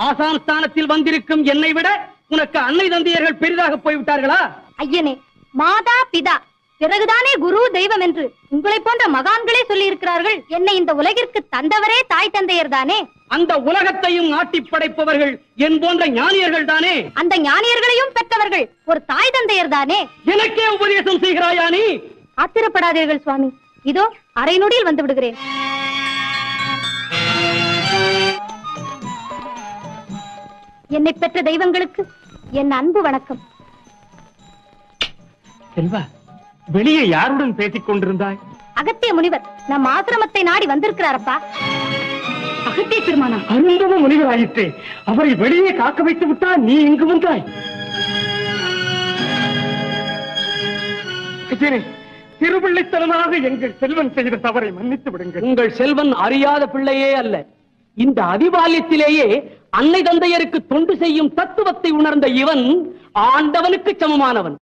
ஆசான் ஸ்தானத்தில் வந்திருக்கும் என்னை விட உனக்கு அன்னை தந்தையர்கள் பெரிதாக போய்விட்டார்களா? ஐயனே, மாதா பிதா பிறகுதானே குரு தெய்வம் என்று உங்களை போன்ற மகான்களே சொல்லி இருக்கிறார்கள். என்னை இந்த உலகிற்கு தந்தவரே தாய் தந்தையர் தானே. அந்த உலகத்தையும் ஆட்டி படைப்பவர்கள் என் போன்ற ஞானியர்கள் தானே. அந்த ஞானியர்களையும் பெற்றவர்கள் ஒரு தாய் தந்தையர் தானே. எனக்கே உபதேசம் செய்கிறாயா நீ? ஆத்திரப்படாதீர்கள் சுவாமி, இதோ அரை நொடியில் வந்து விடுகிறேன். என்னை பெற்ற தெய்வங்களுக்கு என் அன்பு வணக்கம். செல்வா, வெளியே யாருடன் பேசிக் கொண்டிருந்தாய்? அகத்திய முனிவர் நம் ஆசிரமத்தை நாடி வந்திருக்கிறாரப்பா. அகத்திய பெருமானா? அருந்தவ முனிவர் ஆயிற்றே, அவரை வெளியே காக்க வைத்து விட்டால் நீ இங்கு வந்தாய். திருவிள்ளைத்தனமாக எங்கள் செல்வன் செய்த தவறை மன்னித்து விடுங்கள். உங்கள் செல்வன் அறியாத பிள்ளையே அல்ல. இந்த அதிபால்யத்திலேயே அன்னை தந்தையருக்கு தொண்டு செய்யும் தத்துவத்தை உணர்ந்த இவன் ஆண்டவனுக்கு சமமானவன்.